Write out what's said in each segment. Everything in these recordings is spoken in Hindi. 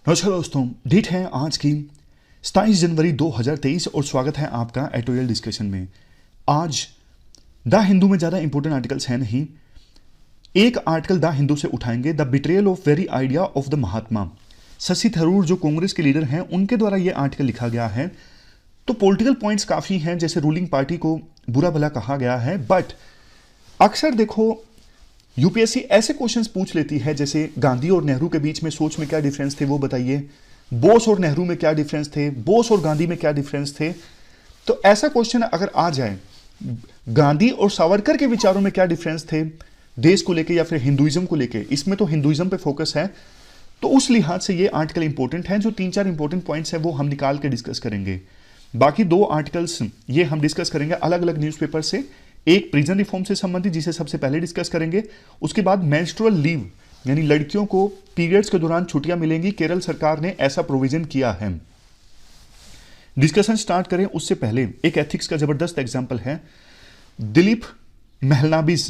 नमस्कार दोस्तों, डेट है आज की 27 जनवरी 2023 और स्वागत है आपका एडिटोरियल डिस्कशन में। आज द हिंदू में ज़्यादा इंपॉर्टेंट आर्टिकल्स हैं नहीं, एक आर्टिकल द हिंदू से उठाएंगे। The betrayal of very idea of the Mahatma. Shashi Tharoor जो कांग्रेस के लीडर हैं, उनके द्वारा ये आर्टिकल लिखा गया है। तो पॉलिटिकल पॉइंट्स काफ़ी हैं, जैसे रूलिंग पार्टी को बुरा भला कहा गया है, बट अक्सर देखो यूपीएससी ऐसे क्वेश्चंस पूछ लेती है जैसे गांधी और नेहरू के बीच में सोच में क्या डिफरेंस थे वो बताइए, बोस और नेहरू में क्या डिफरेंस थे, बोस और गांधी में क्या डिफरेंस थे। तो ऐसा क्वेश्चन अगर आ जाए, गांधी और सावरकर के विचारों में क्या डिफरेंस थे देश को लेके या फिर हिंदुइज्म को लेके, इसमें तो हिंदुइज्म पे फोकस है, तो उस लिहाज से ये आर्टिकल इंपॉर्टेंट है। जो 3-4 इंपॉर्टेंट पॉइंट्स हैं वो हम निकाल के डिस्कस करेंगे। बाकी 2 आर्टिकल्स ये हम डिस्कस करेंगे अलग अलग न्यूज़पेपर से। एक प्रिजन रिफॉर्म से संबंधित जिसे सबसे पहले डिस्कस करेंगे, उसके बाद मेंस्ट्रुअल लीव यानी लड़कियों को पीरियड्स के दौरान छुट्टियां मिलेंगी, केरल सरकार ने ऐसा प्रोविजन किया है। डिस्कशन स्टार्ट करें उससे पहले एक एथिक्स का जबरदस्त एग्जांपल है, दिलीप महलनाबिस।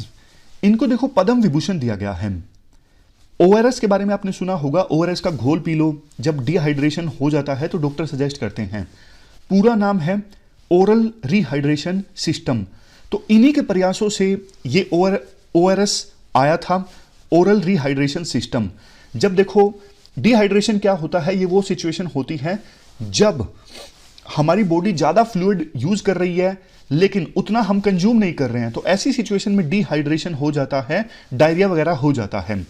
इनको देखो पद्म विभूषण दिया गया है। ओआरएस के बारे में आपने सुना होगा, ओआरएस का घोल पी लो, जब डिहाइड्रेशन हो जाता है तो डॉक्टर सजेस्ट करते हैं। पूरा नाम है ओरल रिहाइड्रेशन सिस्टम। तो इन्हीं के प्रयासों से ये ओआरएस आया था, ओरल रिहाइड्रेशन सिस्टम। जब देखो डिहाइड्रेशन क्या होता है, ये वो सिचुएशन होती है जब हमारी बॉडी ज्यादा फ्लूइड यूज कर रही है लेकिन उतना हम कंज्यूम नहीं कर रहे हैं, तो ऐसी सिचुएशन में डिहाइड्रेशन हो जाता है, डायरिया वगैरह हो जाता है।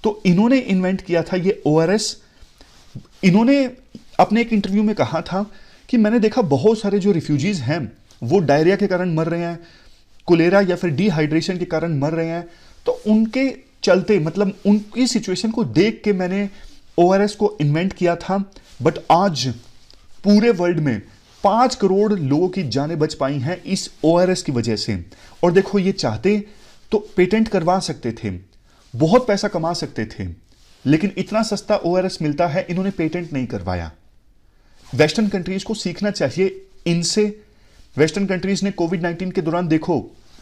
तो इन्होंने इन्वेंट किया था ये ओआरएस। इन्होंने अपने एक इंटरव्यू में कहा था कि मैंने देखा बहुत सारे जो रिफ्यूजीज हैं वो डायरिया के कारण मर रहे हैं, कोलेरा या फिर डिहाइड्रेशन के कारण मर रहे हैं, तो उनके चलते मतलब उनकी सिचुएशन को देख के मैंने ओआरएस को इन्वेंट किया था। बट आज पूरे वर्ल्ड में 5 करोड़ लोगों की जानें बच पाई हैं इस ओआरएस की वजह से। और देखो ये चाहते तो पेटेंट करवा सकते थे, बहुत पैसा कमा सकते थे, लेकिन इतना सस्ता ओआरएस मिलता है, इन्होंने पेटेंट नहीं करवाया। वेस्टर्न कंट्रीज को सीखना चाहिए इनसे। वेस्टर्न कंट्रीज ने कोविड-19 के दौरान देखो,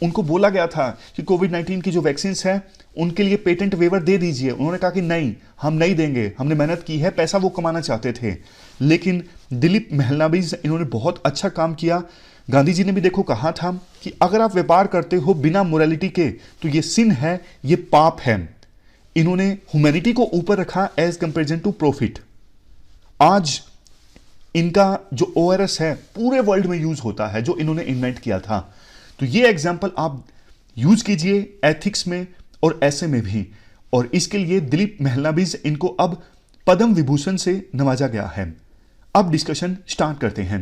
उनको बोला गया था कि कोविड-19 की जो वैक्सीन है उनके लिए पेटेंट वेवर दे दीजिए। उन्होंने कहा कि नहीं, हम नहीं देंगे, हमने मेहनत की है, पैसा वो कमाना चाहते थे। लेकिन दिलीप महलनाबिस इन्होंने बहुत अच्छा काम किया। गांधी जी ने भी देखो कहा था कि अगर आप व्यापार करते हो बिना मोरालिटी के तो ये सिन है, ये पाप है। इन्होंने ह्यूमैनिटी को ऊपर रखा एज कंपेरिजन टू प्रॉफिट। आज इनका जो ओआरएस है पूरे वर्ल्ड में यूज होता है, जो इन्होंने इन्वेंट किया था। तो ये एग्जांपल आप यूज कीजिए एथिक्स में और ऐसे में भी। और इसके लिए दिलीप महलनाबिस इनको अब पद्म विभूषण से नवाजा गया है। अब डिस्कशन स्टार्ट करते हैं।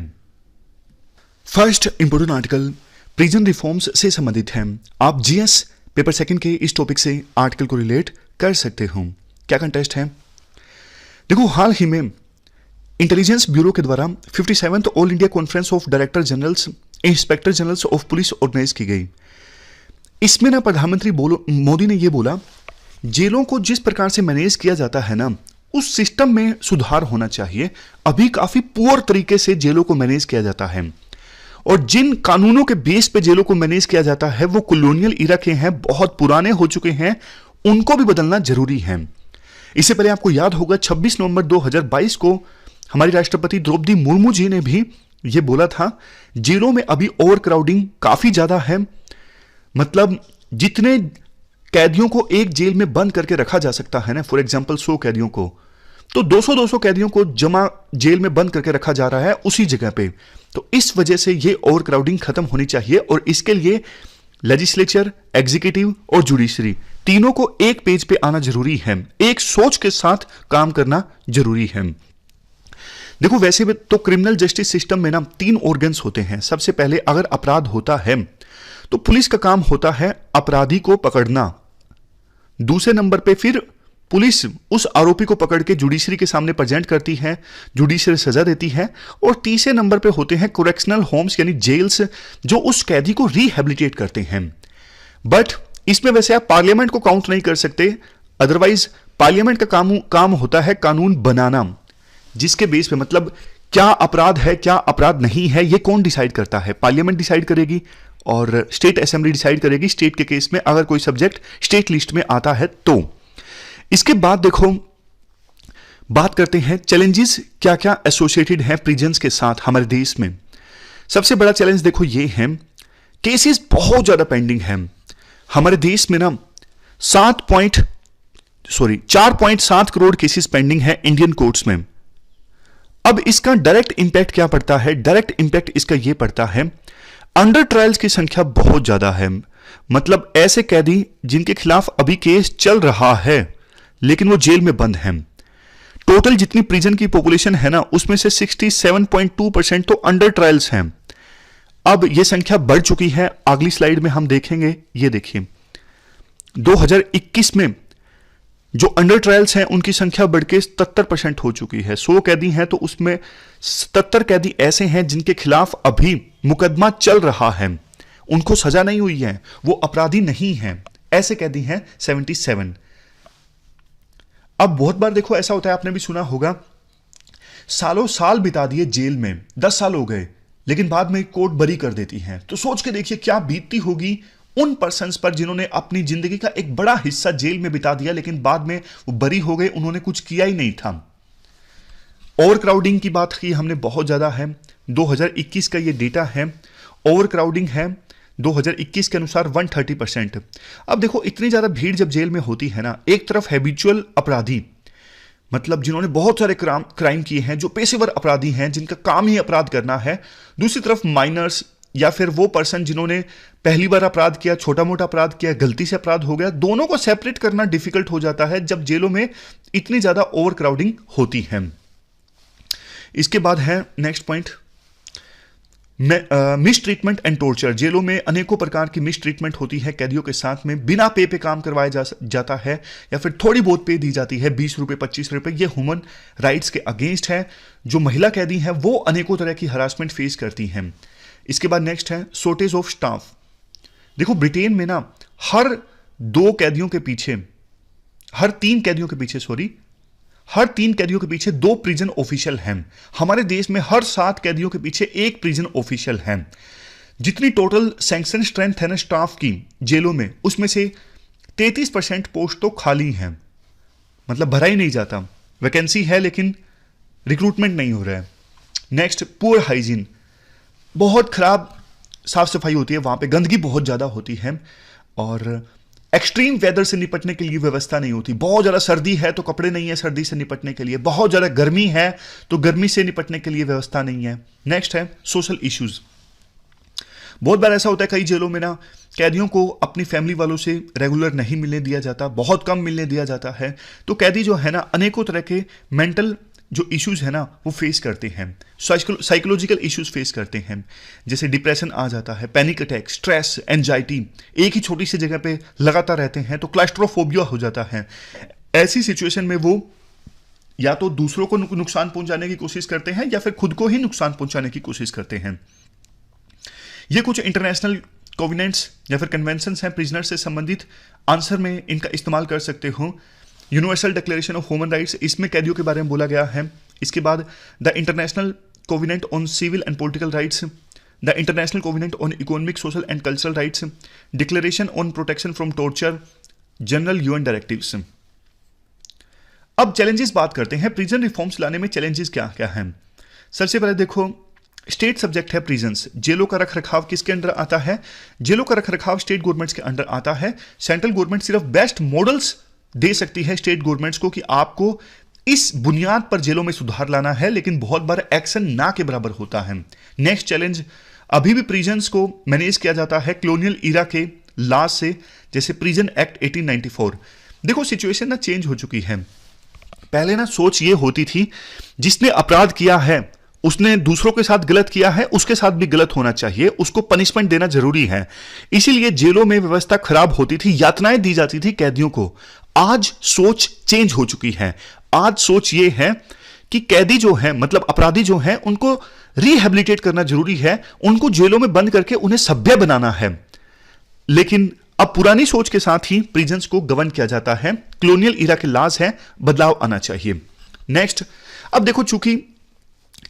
First important article prison reforms से संबंधित है। आप जीएस पेपर सेकंड के इस टॉपिक से आर्टिकल को रिलेट कर सकते हो। क्या कंटेस्ट है? देखो, हाल ही में इंटेलिजेंस ब्यूरो के द्वारा 57th all India conference of director generals inspector generals of police organise की गई। इसमें ना प्रधानमंत्री मोदी ने यह बोला, जेलों को जिस प्रकार से मैनेज किया जाता है ना, उस सिस्टम में सुधार होना चाहिए। अभी काफी पुअर तरीके से जेलों को मैनेज किया जाता है और जिन कानूनों के बेस पे जेलों को मैनेज किया जाता है वो कॉलोनियल इरा के हैं, बहुत पुराने हो चुके हैं, उनको भी बदलना जरूरी है। इससे पहले आपको याद होगा 26 नवंबर 2022 को हमारी राष्ट्रपति द्रौपदी मुर्मू जी ने भी यह बोला था, जेलों में अभी ओवर क्राउडिंग काफी ज्यादा है। मतलब जितने कैदियों को एक जेल में बंद करके रखा जा सकता है ना, फॉर एग्जांपल 100 कैदियों को, तो 200-200 कैदियों को जमा जेल में बंद करके रखा जा रहा है उसी जगह पे। तो इस वजह से ये ओवर क्राउडिंग खत्म होनी चाहिए और इसके लिए लेजिस्लेचर, एग्जीक्यूटिव और जुडिशरी तीनों को एक पेज पे आना जरूरी है, एक सोच के साथ काम करना जरूरी है। देखो, वैसे भी तो क्रिमिनल जस्टिस सिस्टम में ना 3 ऑर्गन्स होते हैं। सबसे पहले अगर अपराध होता है तो पुलिस का काम होता है अपराधी को पकड़ना। दूसरे नंबर पे फिर पुलिस उस आरोपी को पकड़ के जुडिशरी के सामने प्रेजेंट करती है, जुडिशरी सजा देती है। और तीसरे नंबर पे होते हैं करेक्शनल होम्स यानी जेल्स, जो उस कैदी को रिहेबिलिटेट करते हैं। बट इसमें वैसे आप पार्लियामेंट को काउंट नहीं कर सकते, अदरवाइज पार्लियामेंट का काम होता है कानून बनाना, जिसके बेस पे मतलब क्या अपराध है क्या अपराध नहीं है ये कौन डिसाइड करता है? पार्लियामेंट डिसाइड करेगी और स्टेट असेंबली डिसाइड करेगी स्टेट के केस में, अगर कोई सब्जेक्ट स्टेट लिस्ट में आता है तो। इसके बाद देखो बात करते हैं चैलेंजेस क्या क्या एसोसिएटेड हैं प्रिजन्स के साथ हमारे देश में। सबसे बड़ा चैलेंज देखो ये है, केसेस बहुत ज्यादा पेंडिंग हैं हमारे देश में ना। 4.7 करोड़ केसेस पेंडिंग है इंडियन कोर्ट्स में। अब इसका डायरेक्ट इंपैक्ट क्या पड़ता है? डायरेक्ट इंपैक्ट इसका यह पड़ता है, अंडर ट्रायल्स की संख्या बहुत ज्यादा है। मतलब ऐसे कैदी जिनके खिलाफ अभी केस चल रहा है लेकिन वो जेल में बंद हैं। टोटल जितनी प्रिजन की पॉपुलेशन है ना, उसमें से 67.2% तो अंडर ट्रायल्स हैं। अब यह संख्या बढ़ चुकी है, अगली स्लाइड में हम देखेंगे। ये देखिए 2021 में जो अंडर ट्रायल्स हैं उनकी संख्या बढ़ के 77% हो चुकी है। 100 कैदी हैं तो उसमें 77 कैदी ऐसे हैं जिनके खिलाफ अभी मुकदमा चल रहा है, उनको सजा नहीं हुई है, वो अपराधी नहीं हैं। ऐसे कैदी हैं 77। अब बहुत बार देखो ऐसा होता है, आपने भी सुना होगा, सालों साल बिता दिए जेल में, 10 साल हो गए, लेकिन बाद में कोर्ट बरी कर देती है। तो सोच के देखिए क्या बीतती होगी उन पर्सन्स पर जिन्होंने अपनी जिंदगी का एक बड़ा हिस्सा जेल में बिता दिया लेकिन बाद में वो बरी हो गए, उन्होंने कुछ किया ही नहीं था। ओवर क्राउडिंग की बात की हमने बहुत ज्यादा है। 2021 का ये डेटा है, ओवर क्राउडिंग है 2021 के अनुसार 130%। अब देखो इतनी ज्यादा भीड़ जब जेल में होती है ना, एक तरफ हैबिचुअल अपराधी, मतलब जिन्होंने बहुत सारे क्राइम किए हैं, जो पेशेवर अपराधी हैं जिनका काम ही अपराध करना है, दूसरी तरफ माइनर्स या फिर वो पर्सन जिन्होंने पहली बार अपराध किया, छोटा मोटा अपराध किया, गलती से अपराध हो गया। दोनों को सेपरेट करना डिफिकल्ट हो जाता है जब जेलों में इतनी ज्यादा ओवर क्राउडिंग होती है। इसके बाद है next point, miss treatment and torture. जेलों में अनेकों प्रकार की मिस ट्रीटमेंट होती है कैदियों के साथ में, बिना पे काम करवाया जाता है या फिर थोड़ी बहुत पे दी जाती है, 20 रुपए 25 रुपए। ये ह्यूमन राइट्स के अगेंस्ट है। जो महिला कैदी हैं वो अनेकों तरह की हरासमेंट फेस करती हैं। इसके बाद नेक्स्ट है शॉर्टेज ऑफ स्टाफ। देखो ब्रिटेन में ना हर 3 कैदियों के पीछे 2 प्रिजन ऑफिशियल हैं। हमारे देश में हर 7 कैदियों के पीछे 1 प्रिजन ऑफिशियल है। जितनी टोटल सैंक्शन स्ट्रेंथ है ना स्टाफ की जेलों में, उसमें से 33% पोस्ट तो खाली हैं, मतलब भरा ही नहीं जाता। वैकेंसी है लेकिन रिक्रूटमेंट नहीं हो रहा है। नेक्स्ट पुअर हाइजीन, बहुत खराब साफ सफाई होती है वहां पे, गंदगी बहुत ज्यादा होती है और एक्सट्रीम वेदर से निपटने के लिए व्यवस्था नहीं होती। बहुत ज्यादा सर्दी है तो कपड़े नहीं है सर्दी से निपटने के लिए, बहुत ज्यादा गर्मी है तो गर्मी से निपटने के लिए व्यवस्था नहीं है। नेक्स्ट है सोशल इश्यूज। बहुत बार ऐसा होता है कई जेलों में ना कैदियों को अपनी फैमिली वालों से रेगुलर नहीं मिलने दिया जाता, बहुत कम मिलने दिया जाता है। तो कैदी जो है ना अनेकों तरह के मेंटल जो इश्यूज है ना वो फेस करते हैं, साइकोलॉजिकल इश्यूज फेस करते हैं, जैसे डिप्रेशन आ जाता है, पैनिक अटैक, स्ट्रेस, एंजाइटी, एक ही छोटी सी जगह पे लगातार रहते हैं तो क्लास्ट्रोफोबिया हो जाता है। ऐसी सिचुएशन में वो या तो दूसरों को नुकसान पहुंचाने की कोशिश करते हैं या फिर खुद को ही नुकसान पहुंचाने की कोशिश करते हैं। ये कुछ इंटरनेशनल कोवेनेंट्स या फिर कन्वेंशंस हैं प्रिजनर से संबंधित, आंसर में इनका इस्तेमाल कर सकते हो। Universal declaration of human rights, इसमें कैदियों के बारे में बोला गया है। इसके बाद the international covenant on civil and political rights, the international covenant on economic social and cultural rights, declaration on protection from torture, general UN directives. अब चैलेंजेस बात करते हैं, प्रिजन रिफॉर्म्स लाने में चैलेंजेस क्या क्या हैं। सबसे पहले देखो स्टेट सब्जेक्ट है प्रिजन्स। जेलों का रखरखाव किसके अंडर आता है? जेलों का रखरखाव स्टेट गवर्नमेंट्स के अंडर आता है। सेंट्रल गवर्नमेंट सिर्फ बेस्ट मॉडल्स दे सकती है स्टेट गवर्नमेंट्स को कि आपको इस बुनियाद पर जेलों में सुधार लाना है, लेकिन बहुत बार एक्शन ना के बराबर होता है। नेक्स्ट चैलेंज, अभी भी प्रिजन्स को मैनेज किया जाता है कॉलोनियल इरा के लॉ से, जैसे प्रिजन एक्ट 1894। देखो सिचुएशन ना चेंज हो चुकी है। पहले ना सोच ये होती थी जिसने अपराध किया है, उसने दूसरों के साथ गलत किया है, उसके साथ भी गलत होना चाहिए, उसको पनिशमेंट देना जरूरी है। इसीलिए जेलों में व्यवस्था खराब होती थी, यातनाएं दी जाती थी कैदियों को। आज सोच चेंज हो चुकी है। आज सोच ये है कि कैदी जो है, मतलब अपराधी जो है, उनको रिहेबिलिटेट करना जरूरी है, उनको जेलों में बंद करके उन्हें सभ्य बनाना है। लेकिन अब पुरानी सोच के साथ ही प्रिजन्स को गवर्न किया जाता है, कॉलोनियल इरा के लॉज है, बदलाव आना चाहिए। नेक्स्ट, अब देखो चूंकि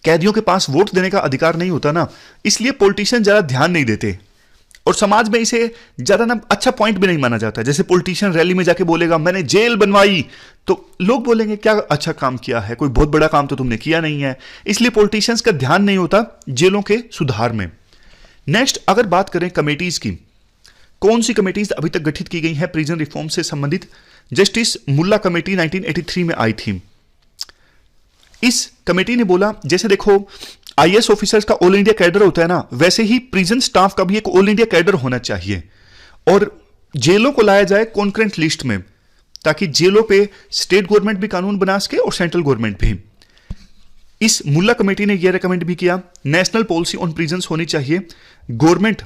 कैदियों के पास वोट देने का अधिकार नहीं होता ना, इसलिए पॉलिटिशियन ज्यादा ध्यान नहीं देते। और समाज में इसे ज्यादा ना अच्छा पॉइंट भी नहीं माना जाता। जैसे पॉलिटिशियन रैली में जाके बोलेगा मैंने जेल बनवाई, तो लोग बोलेंगे क्या अच्छा काम किया है, कोई बहुत बड़ा काम तो तुमने किया नहीं है। इसलिए पॉलिटिशियंस का ध्यान नहीं होता जेलों के सुधार में। नेक्स्ट, अगर बात करें कमेटीज की, कौन सी कमेटीज अभी तक गठित की गई है प्रिजन रिफॉर्म से संबंधित? जस्टिस मुल्ला कमेटी 1983 में आई थी। इस कमेटी ने बोला, जैसे देखो आईएएस ऑफिसर्स का ऑल इंडिया कैडर होता है ना, वैसे ही प्रिजन स्टाफ का भी एक ऑल इंडिया कैडर होना चाहिए और जेलों को लाया जाए कॉन्करेंट लिस्ट में, ताकि जेलों पे स्टेट गवर्नमेंट भी कानून बना सके और सेंट्रल गवर्नमेंट भी। इस मुल्ला कमेटी ने यह रेकमेंड भी किया नेशनल पॉलिसी ऑन प्रिजन्स होनी चाहिए। गवर्नमेंट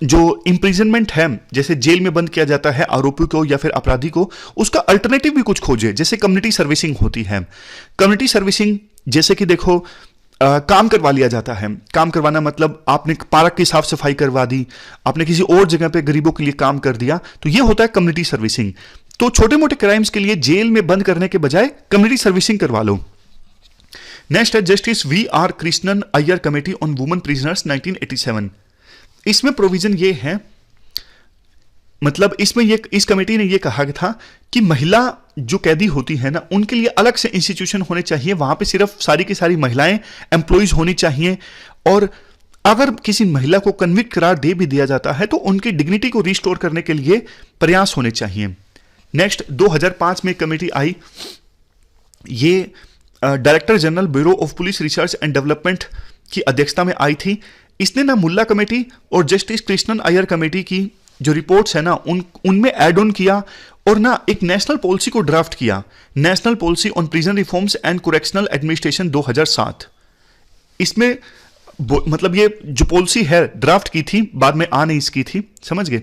जो इंप्रिजनमेंट है, जैसे जेल में बंद किया जाता है आरोपी को या फिर अपराधी को, उसका अल्टरनेटिव भी कुछ खोजे, जैसे कम्युनिटी सर्विसिंग होती है। कम्युनिटी सर्विसिंग जैसे कि देखो काम करवा लिया जाता है। काम करवाना मतलब आपने पार्क की साफ सफाई करवा दी, आपने किसी और जगह पे गरीबों के लिए काम कर दिया, तो ये होता है कम्युनिटी सर्विसिंग। तो छोटे मोटे क्राइम्स के लिए जेल में बंद करने के बजाय कम्युनिटी सर्विसिंग करवा लो। नेक्स्ट है justice VR. Krishnan Iyer committee on women prisoners 1987। इसमें प्रोविजन ये है, मतलब इसमें ये इस कमेटी ने ये कहा था कि महिला जो कैदी होती है ना, उनके लिए अलग से इंस्टीट्यूशन होने चाहिए, वहां पे सिर्फ सारी की सारी महिलाएं एम्प्लॉइज होनी चाहिए, और अगर किसी महिला को कन्विक्ट करार दे भी दिया जाता है तो उनकी डिग्निटी को रिस्टोर करने के लिए प्रयास होने चाहिए। नेक्स्ट 2005 में कमेटी आई, ये director general bureau of police research and development की अध्यक्षता में आई थी। इसने ना मुल्ला कमेटी और जस्टिस कृष्णन अय्यर कमेटी की जो रिपोर्ट्स है ना, उनमें एड ऑन किया और ना एक नेशनल पॉलिसी को ड्राफ्ट किया, national policy on prison reforms and correctional administration 2007। इसमें मतलब ये जो पॉलिसी है ड्राफ्ट की थी, बाद में आ नहीं इसकी थी, समझ गए।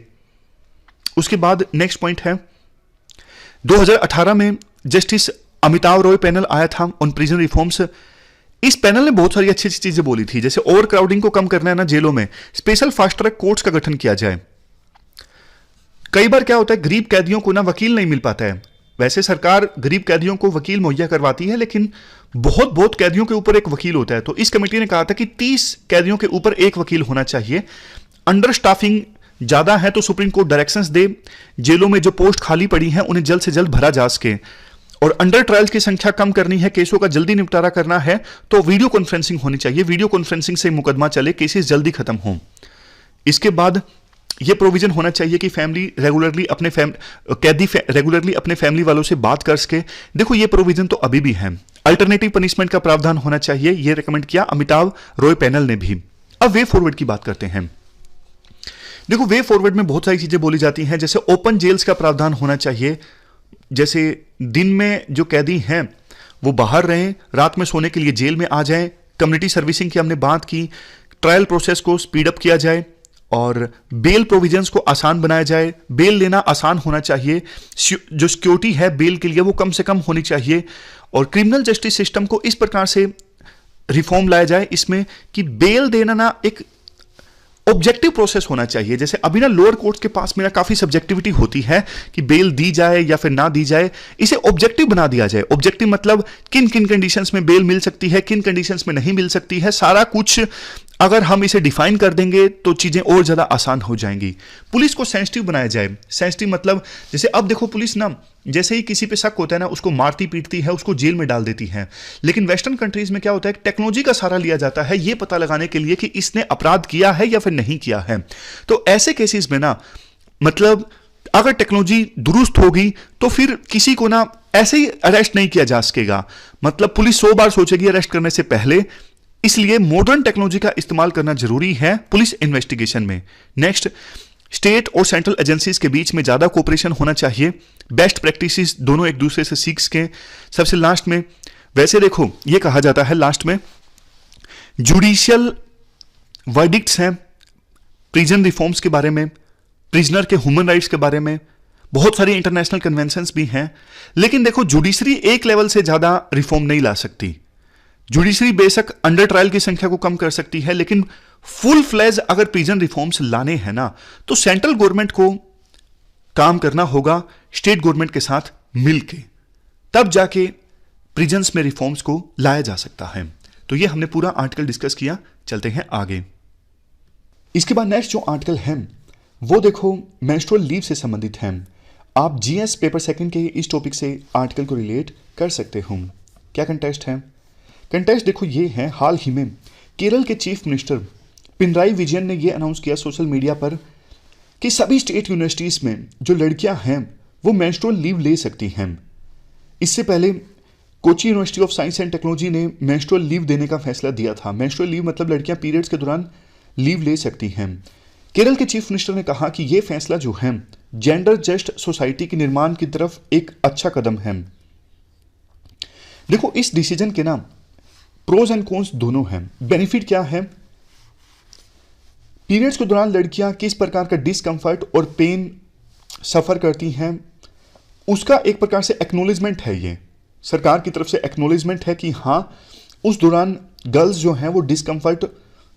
उसके बाद नेक्स्ट पॉइंट है 2018 में जस्टिस अमिताव रॉय पैनल आया था ऑन प्रिजन रिफॉर्म्स। इस पैनल ने बहुत सारी अच्छी अच्छी चीजें बोली थी, जैसे ओवर क्राउडिंग को कम करना है ना जेलों में, स्पेशल फास्ट ट्रैक कोर्ट्स का गठन किया जाए। कई बार क्या होता है, गरीब कैदियों को ना वकील नहीं मिल पाता है। वैसे सरकार गरीब कैदियों को वकील मुहैया करवाती है, लेकिन बहुत बहुत कैदियों के ऊपर एक वकील होता है। तो इस कमेटी ने कहा था कि 30 कैदियों के ऊपर एक वकील होना चाहिए। अंडर स्टाफिंग ज्यादा है तो सुप्रीम कोर्ट डायरेक्शंस दे, जेलों में जो पोस्ट खाली पड़ी हैं उन्हें जल्द से जल्द भरा जा सके। और अंडर ट्रायल्स की संख्या कम करनी है, केसों का जल्दी निपटारा करना है तो वीडियो कॉन्फ्रेंसिंग होनी चाहिए, वीडियो कॉन्फ्रेंसिंग से मुकदमा चले, केसेस जल्दी खत्म हो। इसके बाद यह प्रोविजन होना चाहिए कि फैमिली रेगुलरली अपने कैदी रेगुलरली अपने फैमिली वालों से बात कर सके। देखो ये प्रोविजन तो अभी भी है। अल्टरनेटिव पनिशमेंट का प्रावधान होना चाहिए, यह रिकमेंड किया अमिताव रॉय पैनल ने भी। अब वे फॉरवर्ड की बात करते हैं। देखो वे फॉरवर्ड में बहुत सारी चीजें बोली जाती हैं, जैसे ओपन जेल्स का प्रावधान होना चाहिए, जैसे दिन में जो कैदी हैं वो बाहर रहें, रात में सोने के लिए जेल में आ जाएं। कम्युनिटी सर्विसिंग की हमने बात की, ट्रायल प्रोसेस को स्पीड अप किया जाए और बेल प्रोविजंस को आसान बनाया जाए। बेल लेना आसान होना चाहिए, जो सिक्योरिटी है बेल के लिए वो कम से कम होनी चाहिए। और क्रिमिनल जस्टिस सिस्टम को इस प्रकार से रिफॉर्म लाया जाए इसमें कि बेल देना ना एक ऑब्जेक्टिव प्रोसेस होना चाहिए। जैसे अभी ना लोअर कोर्ट्स के पास में ना काफी सब्जेक्टिविटी होती है कि बेल दी जाए या फिर ना दी जाए, इसे ऑब्जेक्टिव बना दिया जाए। ऑब्जेक्टिव मतलब किन किन कंडीशंस में बेल मिल सकती है, किन कंडीशंस में नहीं मिल सकती है, सारा कुछ अगर हम इसे डिफाइन कर देंगे तो चीजें और ज्यादा आसान हो जाएंगी। पुलिस को सेंसिटिव बनाया जाए। सेंसिटिव मतलब जैसे अब देखो पुलिस ना जैसे ही किसी पे शक होता है ना, उसको मारती पीटती है, उसको जेल में डाल देती है। लेकिन वेस्टर्न कंट्रीज में क्या होता है, टेक्नोलॉजी का सहारा लिया जाता है ये पता लगाने के लिए कि इसने अपराध किया है या फिर नहीं किया है। तो ऐसे केसेस में ना मतलब अगर टेक्नोलॉजी दुरुस्त होगी तो फिर किसी को ना ऐसे ही अरेस्ट नहीं किया जा सकेगा। मतलब पुलिस 100 बार सोचेगी अरेस्ट करने से पहले, इसलिए मॉडर्न टेक्नोलॉजी का इस्तेमाल करना जरूरी है पुलिस इन्वेस्टिगेशन में। नेक्स्ट, स्टेट और सेंट्रल एजेंसीज के बीच में ज्यादा कोऑपरेशन होना चाहिए, बेस्ट प्रैक्टिसेस दोनों एक दूसरे से सीख सकें। सबसे लास्ट में वैसे देखो ये कहा जाता है लास्ट में जुडिशियल वर्डिक्ट्स हैं प्रिजन रिफॉर्म्स के बारे में, प्रिजनर के ह्यूमन राइट्स के बारे में, बहुत सारी इंटरनेशनल कन्वेंशंस भी हैं। लेकिन देखो जुडिशरी एक लेवल से ज्यादा रिफॉर्म नहीं ला सकती। जुडिशरी बेशक अंडर ट्रायल की संख्या को कम कर सकती है, लेकिन फुल फ्लेज अगर प्रिजन रिफॉर्म्स लाने हैं ना तो सेंट्रल गवर्नमेंट को काम करना होगा स्टेट गवर्नमेंट के साथ मिलके, तब जाके प्रिजन्स में रिफॉर्म्स को लाया जा सकता है। तो ये हमने पूरा आर्टिकल डिस्कस किया, चलते हैं आगे। इसके बाद नेक्स्ट जो आर्टिकल है वो देखो मेंस्ट्रुअल लीव से संबंधित है। आप जीएस पेपर सेकंड के इस टॉपिक से आर्टिकल को रिलेट कर सकते हो। क्या कंटेस्ट है? कंटेस्ट देखो ये है, हाल ही में केरल के चीफ मिनिस्टर पिनराई विजयन ने ये अनाउंस किया सोशल मीडिया पर कि सभी स्टेट यूनिवर्सिटीज में जो लड़कियां हैं वो मेंस्ट्रुअल लीव ले सकती हैं। इससे पहले Kochi university of science and technology ने मेंस्ट्रुअल लीव देने का फैसला दिया था। मेंस्ट्रुअल लीव मतलब लड़कियां पीरियड्स के दौरान लीव ले सकती हैं। केरल के चीफ मिनिस्टर ने कहा कि यह फैसला जो है जेंडर जस्ट सोसाइटी के निर्माण की तरफ एक अच्छा कदम है। देखो इस डिसीजन के ना प्रोज एंड कॉन्स दोनों हैं। बेनिफिट क्या है? पीरियड्स के दौरान लड़कियां किस प्रकार का डिस्कंफर्ट और पेन सफर करती हैं उसका एक प्रकार से एक्नॉलेजमेंट है। ये सरकार की तरफ से एक्नॉलेजमेंट है कि हाँ उस दौरान गर्ल्स जो हैं वो डिस्कंफर्ट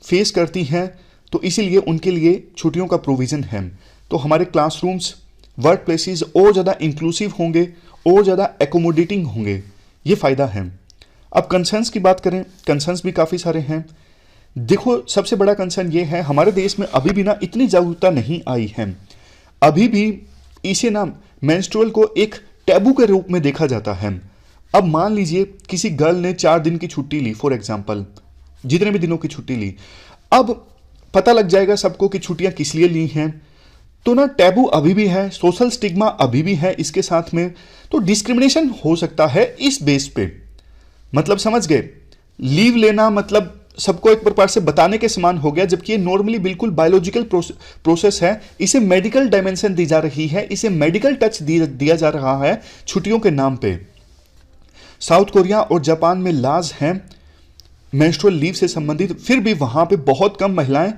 फेस करती हैं, तो इसीलिए उनके लिए छुट्टियों का प्रोविजन है। तो हमारे क्लासरूम्स, वर्क प्लेसेस और ज़्यादा इंक्लूसिव होंगे और ज़्यादा एकोमोडेटिंग होंगे, ये फ़ायदा है। अब कंसर्न्स की बात करें, कंसर्न्स भी काफ़ी सारे हैं। देखो सबसे बड़ा कंसर्न ये है हमारे देश में अभी भी ना इतनी जागरूकता नहीं आई है। अभी भी इसे ना मेंस्ट्रुअल को एक टैबू के रूप में देखा जाता है। अब मान लीजिए किसी गर्ल ने 4 दिन की छुट्टी ली, फॉर एग्जाम्पल जितने भी दिनों की छुट्टी ली, अब पता लग जाएगा सबको कि छुट्टियां किस लिए ली हैं। तो ना टैबू अभी भी है, सोशल स्टिग्मा अभी भी है इसके साथ में, तो डिस्क्रिमिनेशन हो सकता है इस बेस पे। मतलब समझ गए, लीव लेना मतलब सबको एक प्रकार से बताने के समान हो गया, जबकि ये नॉर्मली बिल्कुल बायोलॉजिकल प्रोसेस है। इसे मेडिकल डायमेंशन दी जा रही है, इसे मेडिकल टच दिया जा रहा है छुट्टियों के नाम पे। साउथ कोरिया और जापान में लॉज हैं मेंस्ट्रुअल लीव से संबंधित, फिर भी वहां पे बहुत कम महिलाएं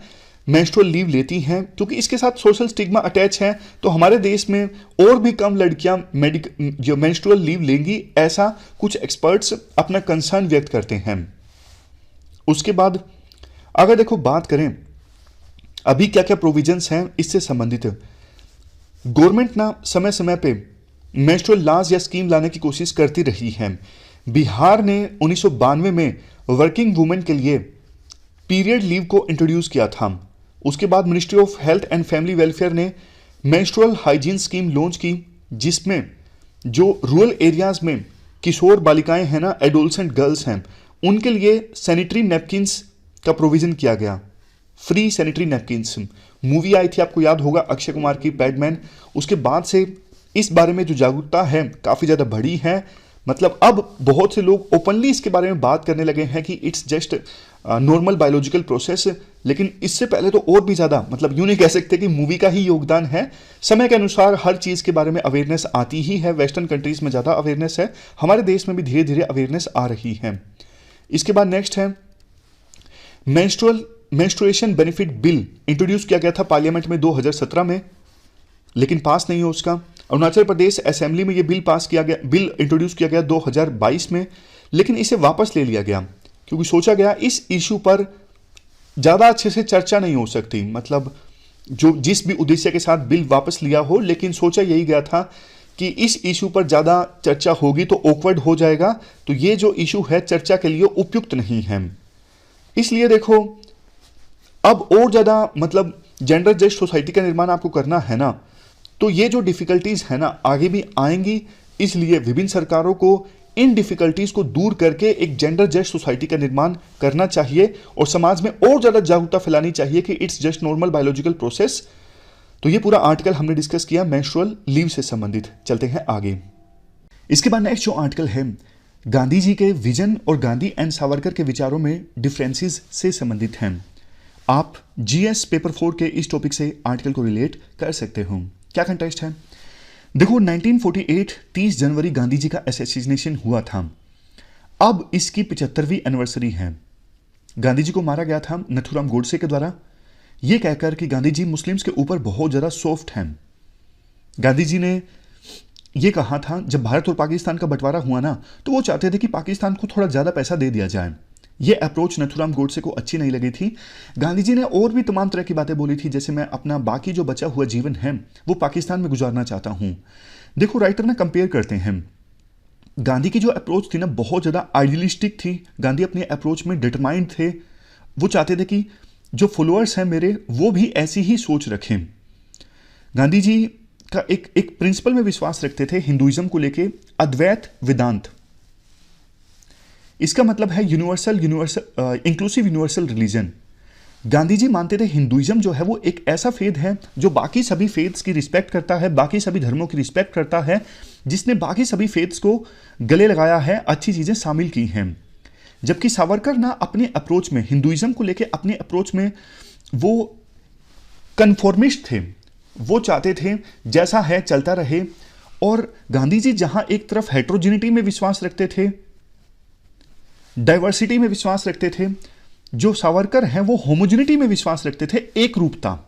मेंस्ट्रुअल लीव लेती हैं क्योंकि इसके साथ सोशल स्टिग्मा अटैच है। तो हमारे देश में और भी कम लड़कियां जो मेंस्ट्रुअल लीव लेंगी, ऐसा कुछ एक्सपर्ट्स अपना कंसर्न व्यक्त करते हैं। उसके बाद अगर देखो बात करें अभी क्या क्या प्रोविजंस हैं इससे संबंधित, गवर्नमेंट ना समय समय पे मेंस्ट्रुअल लॉज या स्कीम लाने की कोशिश करती रही है। बिहार ने 1992 में वर्किंग वुमेन के लिए पीरियड लीव को इंट्रोड्यूस किया था। उसके बाद ministry of health and family welfare ने मेंस्ट्रुअल हाइजीन स्कीम लॉन्च की, जिसमें जो रूरल एरियाज में किशोर बालिकाएं हैं ना, एडोलसेंट गर्ल्स हैं, उनके लिए सैनिटरी नैपकिन्स का प्रोविजन किया गया, फ्री सैनिटरी नैपकिन्स। मूवी आई थी आपको याद होगा अक्षय कुमार की, पैडमैन। उसके बाद से इस बारे में जो जागरूकता है काफ़ी ज़्यादा बढ़ी है। मतलब अब बहुत से लोग ओपनली इसके बारे में बात करने लगे हैं कि it's just normal biological process. लेकिन इससे पहले तो और भी ज़्यादा, मतलब यूँ नहीं कह सकते कि मूवी का ही योगदान है। समय के अनुसार हर चीज़ के बारे में अवेयरनेस आती ही है। वेस्टर्न कंट्रीज़ में ज़्यादा अवेयरनेस है, हमारे देश में भी धीरे धीरे अवेयरनेस आ रही है। इसके बाद नेक्स्ट है मेंस्ट्रुएशन बेनिफिट बिल इंट्रोड्यूस किया गया था पार्लियामेंट में 2017 में, लेकिन पास नहीं हो उसका। अरुणाचल प्रदेश असेंबली में ये बिल पास किया गया, बिल इंट्रोड्यूस किया गया 2022 में, लेकिन इसे वापस ले लिया गया क्योंकि सोचा गया इस इशू पर ज़्यादा अच्छे से चर्चा नहीं हो सकती। मतलब जो जिस भी उद्देश्य के साथ बिल वापस लिया हो, लेकिन सोचा यही गया था कि इस इशू पर ज़्यादा चर्चा होगी तो ऑकवर्ड हो जाएगा, तो ये जो इशू है चर्चा के लिए उपयुक्त नहीं है। इसलिए देखो अब और ज़्यादा मतलब जेंडर जस्ट सोसाइटी का निर्माण आपको करना है ना, तो ये जो डिफ़िकल्टीज़ है ना आगे भी आएंगी। इसलिए विभिन्न सरकारों को इन डिफ़िकल्टीज़ को दूर करके एक जेंडर जस्ट सोसाइटी का निर्माण करना चाहिए और समाज में और ज़्यादा जागरूकता फैलानी चाहिए कि it's just normal biological process. तो ये पूरा आर्टिकल हमने डिस्कस किया मेंस्ट्रुअल लीव से संबंधित। चलते हैं आगे। इसके बाद नेक्स्ट जो आर्टिकल है गांधी जी के विजन और गांधी एंड सावरकर के विचारों में डिफरेंसेस से संबंधित हैं। आप जीएस पेपर 4 के इस टॉपिक से आर्टिकल को रिलेट कर सकते हो। क्या कंटेस्ट है? देखो 1948 30 जनवरी गांधी जी का असैसिनेशन हुआ था। अब इसकी 75वीं एनिवर्सरी है। गांधी जी को मारा गया था नथुराम गोडसे के द्वारा, यह कहकर कि गांधी जी मुस्लिम्स के ऊपर बहुत ज़्यादा सॉफ्ट हैं। गांधी जी ने यह कहा था जब भारत और पाकिस्तान का बंटवारा हुआ ना, तो वो चाहते थे कि पाकिस्तान को थोड़ा ज़्यादा पैसा दे दिया जाए। यह अप्रोच नथुराम गोडसे को अच्छी नहीं लगी थी। गांधी जी ने और भी तमाम तरह की बातें बोली थी, जैसे मैं अपना बाकी जो बचा हुआ जीवन है वो पाकिस्तान में गुजारना चाहता हूं। देखो राइटर ना कंपेयर करते हैं, गांधी की जो अप्रोच थी ना बहुत ज़्यादा आइडियलिस्टिक थी। गांधी अपने अप्रोच में डिटरमाइंड थे। वो चाहते थे कि जो फॉलोअर्स हैं मेरे वो भी ऐसी ही सोच रखें। गांधी जी का एक प्रिंसिपल में विश्वास रखते थे हिंदुइज्म को लेके, अद्वैत वेदांत। इसका मतलब है universal inclusive universal religion. Gandhi ji मानते थे हिंदुइज्म जो है वो एक ऐसा फेथ है जो बाकी सभी फेथ्स की रिस्पेक्ट करता है, बाकी सभी धर्मों की रिस्पेक्ट करता है, जिसने बाकी सभी फेथ्स को गले लगाया है, अच्छी चीजें शामिल की हैं। जबकि सावरकर ना अपने अप्रोच में हिंदुइज्म को लेके अपने अप्रोच में वो कन्फॉर्मिस्ट थे, वो चाहते थे जैसा है चलता रहे। और गांधी जी जहां एक तरफ हेट्रोजिनिटी में विश्वास रखते थे, डाइवर्सिटी में विश्वास रखते थे, जो सावरकर हैं वो होमोजिनिटी में विश्वास रखते थे, एक रूपता।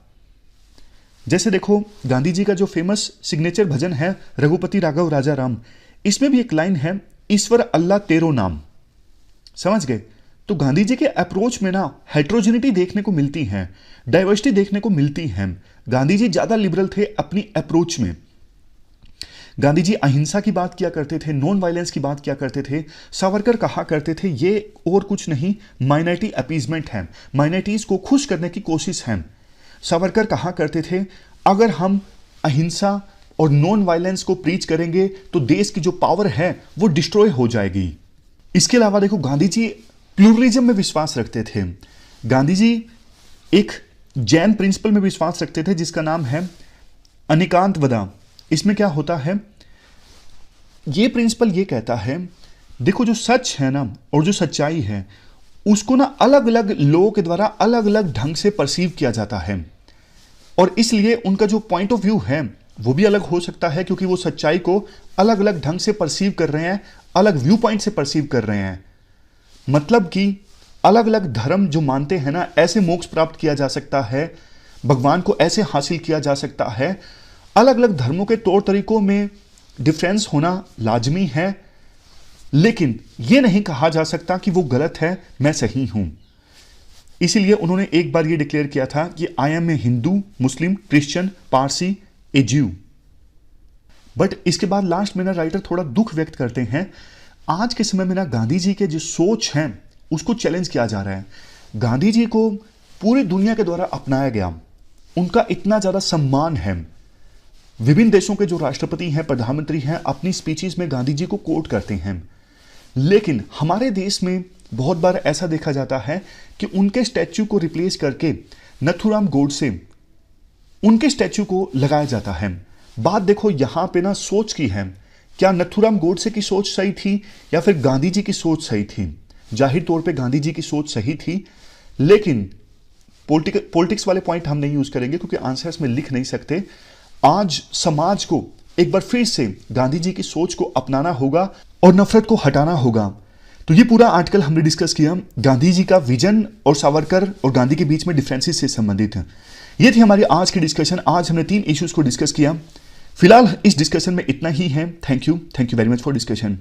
जैसे देखो गांधी जी का जो फेमस सिग्नेचर भजन है रघुपति राघव राजा राम, इसमें भी एक लाइन है, ईश्वर अल्लाह तेरो नाम। समझ गए? तो गांधी जी के अप्रोच में ना हेट्रोजिनिटी देखने को मिलती है, डाइवर्सिटी देखने को मिलती है। गांधी जी ज्यादा लिबरल थे अपनी अप्रोच में। गांधी जी अहिंसा की बात किया करते थे, नॉन वायलेंस की बात किया करते थे। सावरकर कहा करते थे ये और कुछ नहीं, माइनॉरिटी अपीजमेंट है, माइनॉरिटीज को खुश करने की कोशिश है। सावरकर कहा करते थे अगर हम अहिंसा और नॉन वायलेंस को प्रीच करेंगे तो देश की जो पावर है वो डिस्ट्रॉय हो जाएगी। इसके अलावा देखो गांधी जी प्लूरलिज्म में विश्वास रखते थे। गांधी जी एक जैन प्रिंसिपल में विश्वास रखते थे जिसका नाम है अनेकांतवदा। इसमें क्या होता है, ये प्रिंसिपल ये कहता है देखो जो सच है ना और जो सच्चाई है उसको ना अलग अलग लोगों के द्वारा अलग अलग ढंग से परसीव किया जाता है, और इसलिए उनका जो पॉइंट ऑफ व्यू है वो भी अलग हो सकता है, क्योंकि वो सच्चाई को अलग अलग ढंग से परसीव कर रहे हैं, अलग व्यू पॉइंट से परसीव कर रहे हैं। मतलब कि अलग अलग धर्म जो मानते हैं ना, ऐसे मोक्ष प्राप्त किया जा सकता है, भगवान को ऐसे हासिल किया जा सकता है। अलग अलग धर्मों के तौर तरीकों में डिफरेंस होना लाजमी है, लेकिन यह नहीं कहा जा सकता कि वो गलत है, मैं सही हूं। इसीलिए उन्होंने एक बार ये डिक्लेयर किया था कि I am a Hindu, Muslim, Christian, Parsi, a Jew. But इसके बाद लास्ट में ना राइटर थोड़ा दुख व्यक्त करते हैं, आज के समय में ना गांधी जी के जो सोच है उसको चैलेंज किया जा रहा है। गांधी जी को पूरी दुनिया के द्वारा अपनाया गया, उनका इतना ज्यादा सम्मान है। विभिन्न देशों के जो राष्ट्रपति हैं, प्रधानमंत्री हैं, अपनी स्पीचेस में गांधी जी को कोट करते हैं। लेकिन हमारे देश में बहुत बार ऐसा देखा जाता है कि उनके स्टैच्यू को रिप्लेस करके नथुराम गोडसे उनके स्टैच्यू को लगाया जाता है। बात देखो यहां पे ना सोच की है, क्या नथुराम गोडसे की सोच सही थी या फिर गांधी जी की सोच सही थी? जाहिर तौर पे गांधी जी की सोच सही थी, लेकिन पॉलिटिक्स वाले पॉइंट हम नहीं यूज करेंगे क्योंकि आंसर्स में लिख नहीं सकते। आज समाज को एक बार फिर से गांधी जी की सोच को अपनाना होगा और नफरत को हटाना होगा। तो ये पूरा आर्टिकल हमने डिस्कस किया गांधी जी का विजन और सावरकर और गांधी के बीच में डिफरेंसेस से संबंधित है। ये थी हमारी आज की डिस्कशन। आज हमने 3 इश्यूज को डिस्कस किया। फिलहाल इस डिस्कशन में इतना ही है। Thank you very much for discussion.